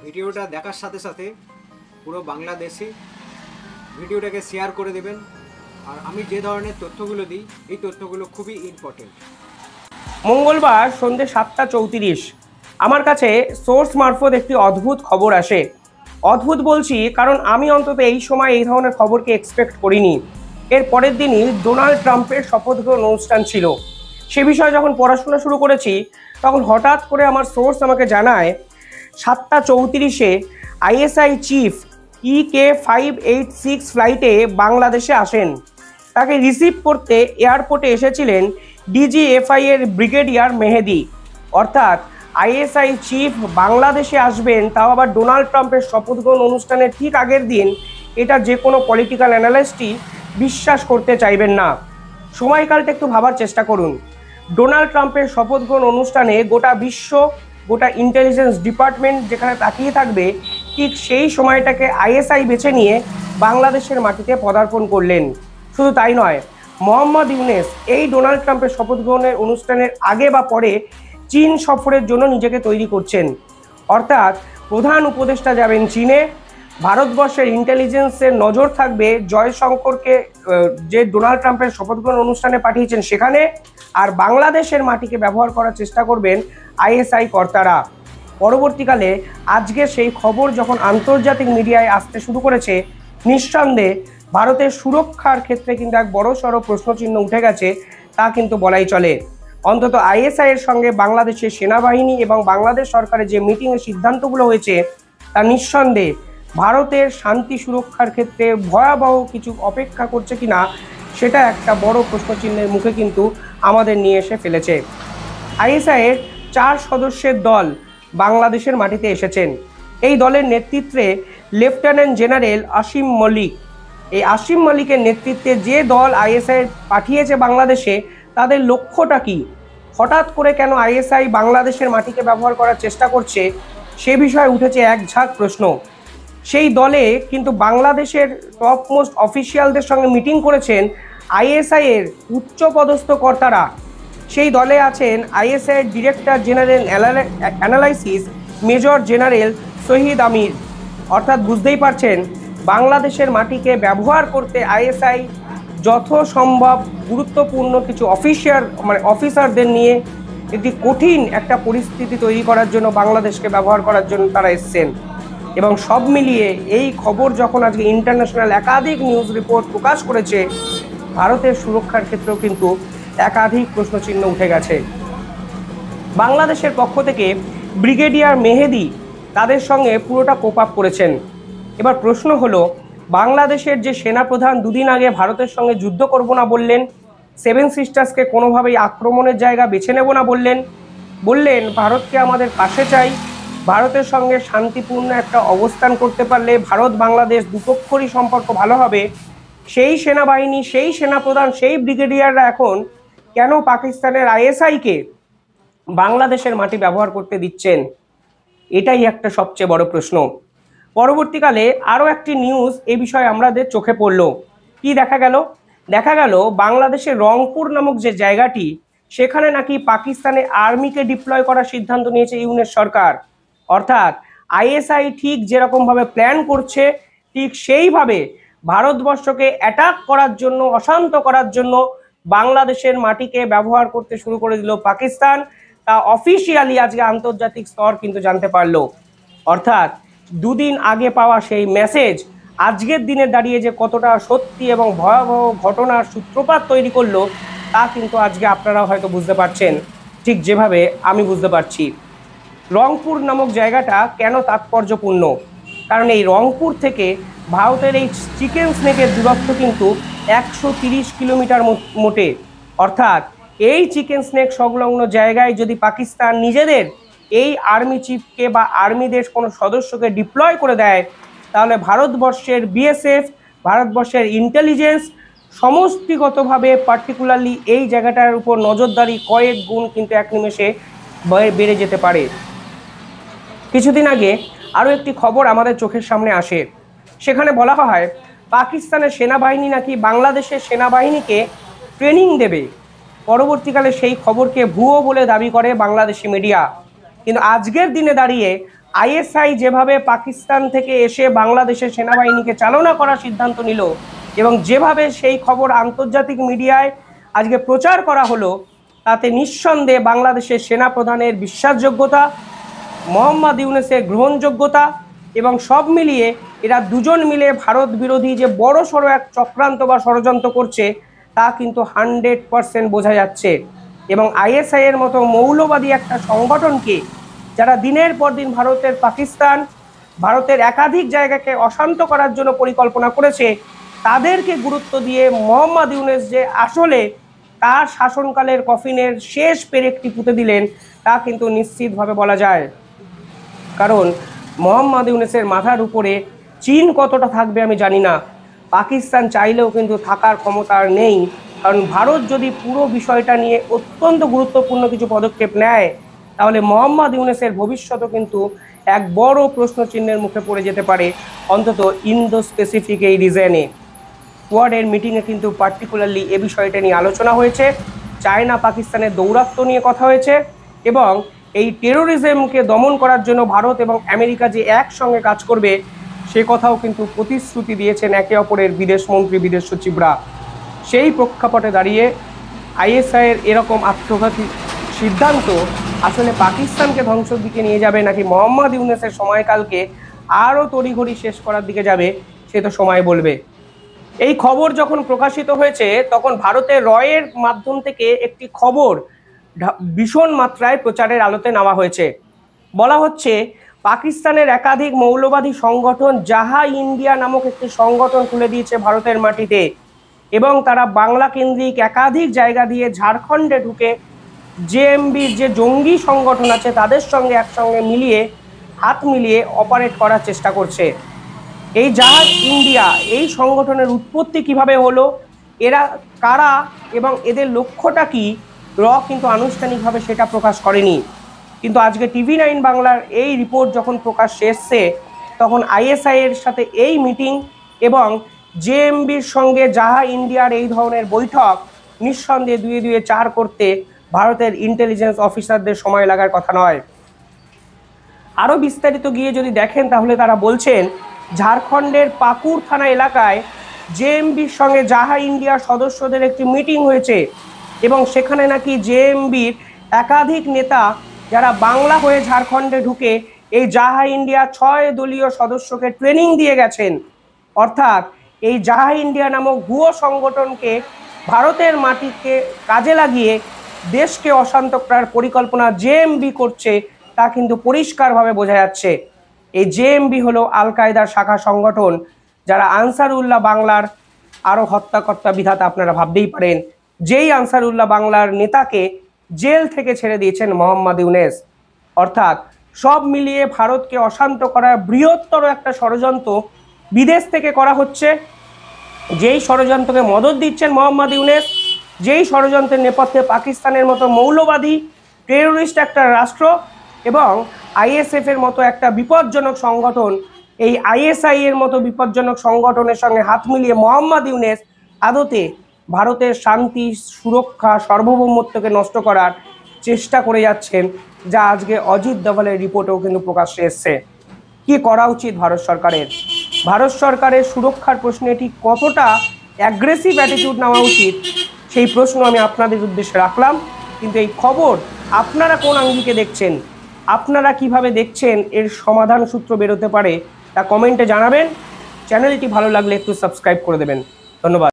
ভিডিওটা দেখার সাথে সাথে পুরো বাংলাদেশে ভিডিওটাকে শেয়ার করে দেবেন। আর আমি যে ধরনের তথ্যগুলো দিই এই তথ্যগুলো খুবই ইম্পর্টেন্ট। মঙ্গলবার সন্ধ্যে 7:34 আমার কাছে সোর্স মারফত একটি অদ্ভুত খবর আসে। অদ্ভুত বলছি কারণ আমি অন্তত এই সময় এই ধরনের খবরকে এক্সপেক্ট করিনি। এর পরের দিনই ডোনাল্ড ট্রাম্পের শপথ গ্রহণ অনুষ্ঠান ছিল। সে বিষয়ে যখন পড়াশোনা শুরু করেছি তখন হঠাৎ করে আমার সোর্স আমাকে জানায় 7:34 আইএসআই চিফ EK-586 ফ্লাইটে বাংলাদেশে আসেন। তাকে রিসিভ করতে এয়ারপোর্টে এসেছিলেন DGFI এর ব্রিগেডিয়ার মেহেদি। অর্থাৎ আইএসআই চিফ বাংলাদেশে আসবেন, তাও আবার ডোনাল্ড ট্রাম্পের শপথ গ্রহণ অনুষ্ঠানের ঠিক আগের দিন। এটা যে কোনো পলিটিক্যাল অ্যানালিস্টই বিশ্বাস করতে চাইবেন না। সময়কালটা একটু ভাবার চেষ্টা করুন। ডোনাল্ড ট্রাম্পের শপথ গ্রহণ অনুষ্ঠানে গোটা বিশ্ব, গোটা ইন্টেলিজেন্স ডিপার্টমেন্ট যেখানে তাকিয়ে থাকবে, ঠিক সেই সময়টাকে আইএসআই বেছে নিয়ে বাংলাদেশের মাটিতে পদার্পণ করলেন। শুধু তাই নয়, মোহাম্মদ ইউনূস এই ডোনাল্ড ট্রাম্পের শপথ গ্রহণের অনুষ্ঠানের আগে বা পরে চীন সফরের জন্য নিজেকে তৈরি করছেন। অর্থাৎ প্রধান উপদেষ্টা যাবেন চীনে, ভারতবর্ষের ইন্টেলিজেন্সের নজর থাকবে জয়শঙ্করকে যে ডোনাল্ড ট্রাম্পের শপথ গ্রহণ অনুষ্ঠানে পাঠিয়েছেন সেখানে, আর বাংলাদেশের মাটিকে ব্যবহার করার চেষ্টা করবেন আইএসআই কর্তারা। পরবর্তীকালে আজকে সেই খবর যখন আন্তর্জাতিক মিডিয়ায় আসতে শুরু করেছে, নিঃসন্দেহে ভারতের সুরক্ষার ক্ষেত্রে কিন্তু এক বড়সড় প্রশ্নচিহ্ন উঠে গেছে, তা কিন্তু বলাই চলে। অন্তত আইএসআই এর সঙ্গে বাংলাদেশের সেনাবাহিনী এবং বাংলাদেশ সরকারের যে মিটিংয়ের সিদ্ধান্তগুলো হয়েছে তা নিঃসন্দেহে ভারতের শান্তি সুরক্ষার ক্ষেত্রে ভয়াবহ কিছু অপেক্ষা করছে কিনা সেটা একটা বড় প্রশ্নচিহ্নের মুখে কিন্তু আমাদের নিয়ে এসে ফেলেছে। আইএসআই এর 4 সদস্যের দল বাংলাদেশের মাটিতে এসেছেন। এই দলের নেতৃত্বে লেফটেন্যান্ট জেনারেল আসিম মল্লিক। এই আসিম মল্লিকের নেতৃত্বে যে দল আইএসআই পাঠিয়েছে বাংলাদেশে, তাদের লক্ষ্যটা কি? হঠাৎ করে কেন আইএসআই বাংলাদেশের মাটিকে ব্যবহার করার চেষ্টা করছে, সে বিষয়ে উঠেছে এক ঝাঁক প্রশ্ন। সেই দলে কিন্তু বাংলাদেশের টপ মোস্ট অফিসিয়ালদের সঙ্গে মিটিং করেছেন আইএসআই এর উচ্চপদস্থ কর্তারা। সেই দলে আছেন আইএসআই এর director general analysis major general Shahid Amir. অর্থাৎ বুঝতেই পারছেন, বাংলাদেশের মাটিকে ব্যবহার করতে আইএসআই যথাসম্ভব গুরুত্বপূর্ণ কিছু অফিসারদের নিয়ে একটি কঠিন একটা পরিস্থিতি তৈরি করার জন্য বাংলাদেশকে ব্যবহার করার জন্য তারা এসছেন। এবং সব মিলিয়ে এই খবর যখন আজকে ইন্টারন্যাশনাল একাধিক নিউজ রিপোর্ট প্রকাশ করেছে, ভারতের সুরক্ষার ক্ষেত্রেও কিন্তু একাধিক প্রশ্নচিহ্ন উঠে গেছে। বাংলাদেশের পক্ষ থেকে ব্রিগেডিয়ার মেহেদি তাদের সঙ্গে পুরোটা কোপ আপ করেছেন। এবার প্রশ্ন হলো, বাংলাদেশের যে সেনাপ্রধান দুদিন আগে ভারতের সঙ্গে যুদ্ধ করব না বললেন, 7 সিস্টার্সকে কোনোভাবেই আক্রমণের জায়গা বেছে নেব না বললেন ভারতকে আমাদের পাশে চাই, ভারতের সঙ্গে শান্তিপূর্ণ একটা অবস্থান করতে পারলে ভারত বাংলাদেশ দুপক্ষরই সম্পর্ক ভালো হবে, সেই সেনাবাহিনী, সেই সেনাপ্রধান, সেই ব্রিগেডিয়াররা এখন কেন পাকিস্তানের আইএসআইকে বাংলাদেশের মাটি ব্যবহার করতে দিচ্ছেন? এটাই একটা সবচেয়ে বড় প্রশ্ন। পরবর্তীকালে আরও একটি নিউজ এ বিষয়ে আমাদের চোখে পড়ল। কি দেখা গেল বাংলাদেশের রংপুর নামক যে জায়গাটি, সেখানে নাকি পাকিস্তানে আর্মিকে ডিপ্লয় করার সিদ্ধান্ত নিয়েছে ইউনূস সরকার। অর্থাৎ আইএসআই ঠিক যেরকমভাবে প্ল্যান করছে, ঠিক সেইভাবে ভারতবর্ষকে অ্যাটাক করার জন্য, অশান্ত করার জন্য বাংলাদেশের মাটিকে ব্যবহার করতে শুরু করে দিল পাকিস্তান। তা অফিসিয়ালি আজকে আন্তর্জাতিক স্তর কিন্তু জানতে পারলো। অর্থাৎ দুদিন আগে পাওয়া সেই মেসেজ আজকের দিনে দাঁড়িয়ে যে কতটা সত্যি এবং ভয়াবহ ঘটনার সূত্রপাত তৈরি করলো, তা কিন্তু আজকে আপনারা হয়তো বুঝতে পারছেন, ঠিক যেভাবে আমি বুঝতে পারছি। রংপুর নামক জায়গাটা কেন তাৎপর্যপূর্ণ? কারণ এই রংপুর থেকে ভারতের এই চিকেন স্নেকের দূরত্ব কিন্তু 130 কিলোমিটার মোটে। অর্থাৎ এই চিকেন স্নেক সংলগ্ন জায়গায় যদি পাকিস্তান নিজেদের এই আর্মি চিফকে বা আর্মিদের কোনো সদস্যকে ডিপ্লয় করে দেয়, তাহলে ভারতবর্ষের বিএসএফ, ভারতবর্ষের ইন্টেলিজেন্স সমষ্টিগতভাবে পার্টিকুলারলি এই জায়গাটার উপর নজরদারি কয়েক গুণ কিন্তু এক নিমেষে বেড়ে যেতে পারে। কিছুদিন আগে আরও একটি খবর আমাদের চোখের সামনে আসে। সেখানে বলা হয় পাকিস্তানের সেনাবাহিনী নাকি বাংলাদেশের সেনাবাহিনীকে ট্রেনিং দেবে। পরবর্তীকালে সেই খবরকে ভুয়ো বলে দাবি করে বাংলাদেশি মিডিয়া। কিন্তু আজকের দিনে দাঁড়িয়ে আইএসআই যেভাবে পাকিস্তান থেকে এসে বাংলাদেশের সেনাবাহিনীকে চালনা করার সিদ্ধান্ত নিল এবং যেভাবে সেই খবর আন্তর্জাতিক মিডিয়ায় আজকে প্রচার করা হলো, তাতে নিঃসন্দেহে বাংলাদেশের সেনাপ্রধানের বিশ্বাসযোগ্যতা, মোহাম্মদ ইউনূসের গ্রহণযোগ্যতা এবং সব মিলিয়ে এরা দুজন মিলে ভারত বিরোধী যে বড় সড়ো এক চক্রান্ত বা ষড়যন্ত্র করছে তা কিন্তু 100% বোঝা যাচ্ছে। এবং আইএসআই এর মতো মৌলবাদী একটা সংগঠনকে যারা দিনের পর দিন ভারতের একাধিক জায়গাকে অশান্ত করার জন্য পরিকল্পনা করেছে, তাদেরকে গুরুত্ব দিয়ে মোহাম্মদ ইউনূস যে আসলে তার শাসনকালের কফিনের শেষ পেরেকটি পুঁতে দিলেন তা কিন্তু নিশ্চিতভাবে বলা যায়। কারণ মোহাম্মদ ইউনূসের মাথার উপরে চীন কতটা থাকবে আমি জানি না, পাকিস্তান চাইলেও কিন্তু থাকার ক্ষমতা আর নেই। কারণ ভারত যদি পুরো বিষয়টা নিয়ে অত্যন্ত গুরুত্বপূর্ণ কিছু পদক্ষেপ নেয়, তাহলে মোহাম্মদ ইউনূসের ভবিষ্যৎও কিন্তু এক বড় প্রশ্নচিহ্নের মুখে পড়ে যেতে পারে, অন্তত ইন্দো স্পেসিফিক এই রিজনে। কোয়াডের মিটিংয়ে কিন্তু পার্টিকুলারলি এ বিষয়টা নিয়ে আলোচনা হয়েছে, চায়না পাকিস্তানের দৌরাত্ম্য নিয়ে কথা হয়েছে এবং এই টেরোরিজমকে দমন করার জন্য ভারত এবং আমেরিকা যে একসঙ্গে কাজ করবে সে কথাও কিন্তু প্রতিশ্রুতি দিয়েছেন একে অপরের বিদেশমন্ত্রী, বিদেশ সচিবরা। সেই প্রেক্ষাপটে দাঁড়িয়ে আইএসআইয়ের এরকম আত্মঘাতী সিদ্ধান্ত আসলে পাকিস্তানকে ধ্বংসের দিকে নিয়ে যাবে নাকি মোহাম্মদ ইউনূসের সময়কালকে আরও তড়িঘড়ি শেষ করার দিকে যাবে, সে তো সময় বলবে। এই খবর যখন প্রকাশিত হয়েছে তখন ভারতের রয়ের মাধ্যম থেকে একটি খবর ভীষণ মাত্রায় প্রচারের আলোতে নেওয়া হয়েছে। বলা হচ্ছে পাকিস্তানের একাধিক মৌলবাদী সংগঠন জাহা ইন্ডিয়া নামক একটি সংগঠন খুলে দিয়েছে ভারতের মাটিতে এবং তারা বাংলা কেন্দ্রিক একাধিক জায়গা দিয়ে ঝাড়খণ্ডে ঢুকে জেএমবির যে জঙ্গি সংগঠন আছে তাদের সঙ্গে একসঙ্গে হাত মিলিয়ে অপারেট করার চেষ্টা করছে। এই জাহাজ ইন্ডিয়া এই সংগঠনের উৎপত্তি কিভাবে হলো, এরা কারা এবং এদের লক্ষ্যটা কি, কিন্তু আনুষ্ঠানিকভাবে সেটা প্রকাশ করেনি। কিন্তু আজকে TV9 বাংলার এই রিপোর্ট যখন প্রকাশ্যে এসছে তখন আইএসআই এর সাথে এই মিটিং এবং জেএমবির সঙ্গে জাহা ইন্ডিয়ার এই ধরনের বৈঠক নিঃসন্দেহে 2 2 4 করতে ভারতের ইন্টেলিজেন্স অফিসারদের সময় লাগার কথা নয়। আরও বিস্তারিত গিয়ে যদি দেখেন তাহলে তারা বলছেন ঝাড়খণ্ডের পাকুড় থানা এলাকায় জেএমবির সঙ্গে জাহা ইন্ডিয়ার সদস্যদের একটি মিটিং হয়েছে এবং সেখানে নাকি জেএমবির একাধিক নেতা যারা বাংলা হয়ে ঝাড়খণ্ডে ঢুকে এই জাহা ইন্ডিয়া 6 দলীয় সদস্যকে ট্রেনিং দিয়ে গেছেন। অর্থাৎ এই জাহা ইন্ডিয়া নামক ভুয়ো সংগঠনকে ভারতের মাটিকে কাজে লাগিয়ে দেশকে অশান্ত করার পরিকল্পনা জেএমবি করছে তা কিন্তু পরিষ্কারভাবে বোঝা যাচ্ছে। এই জেএমবি হলো আল কায়দার শাখা সংগঠন, যারা আনসারুল্লাহ বাংলার আরও হত্যাকর্তা বিধাতা আপনারা ভাবতেই পারেন। যেই আনসারুল্লাহ বাংলার নেতাকে জেল থেকে ছেড়ে দিয়েছেন মোহাম্মদ ইউনূস। অর্থাৎ সব মিলিয়ে ভারতকে অশান্ত করার বৃহত্তর একটা ষড়যন্ত্র বিদেশ থেকে করা হচ্ছে, যেই ষড়যন্ত্রকে মদত দিচ্ছেন মোহাম্মদ ইউনূস, যেই ষড়যন্ত্রের নেপথ্যে পাকিস্তানের মতো মৌলবাদী টেরোরিস্ট একটা রাষ্ট্র এবং আইএসএফ এর মতো একটা বিপজ্জনক সংগঠন, এই আইএসআই এর মতো বিপজ্জনক সংগঠনের সঙ্গে হাত মিলিয়ে মোহাম্মদ ইউনূস আদতে ভারতের শান্তি, সুরক্ষা, সার্বভৌমত্বকে নষ্ট করার চেষ্টা করে যাচ্ছেন, যা আজকে অজিত দোভালের রিপোর্টেও কিন্তু প্রকাশ্যে এসছে। কি করা উচিত ভারত সরকারের? ভারত সরকারের সুরক্ষার প্রশ্নে এটি কতটা অ্যাগ্রেসিভ অ্যাটিটিউড নেওয়া উচিত সেই প্রশ্ন আমি আপনাদের উদ্দেশ্যে রাখলাম। কিন্তু এই খবর আপনারা কোন আঙ্গিকে দেখছেন, আপনারা কিভাবে দেখছেন, এর সমাধান সূত্র বেরোতে পারে তা কমেন্টে জানাবেন। চ্যানেলটি ভালো লাগলে একটু সাবস্ক্রাইব করে দেবেন। ধন্যবাদ।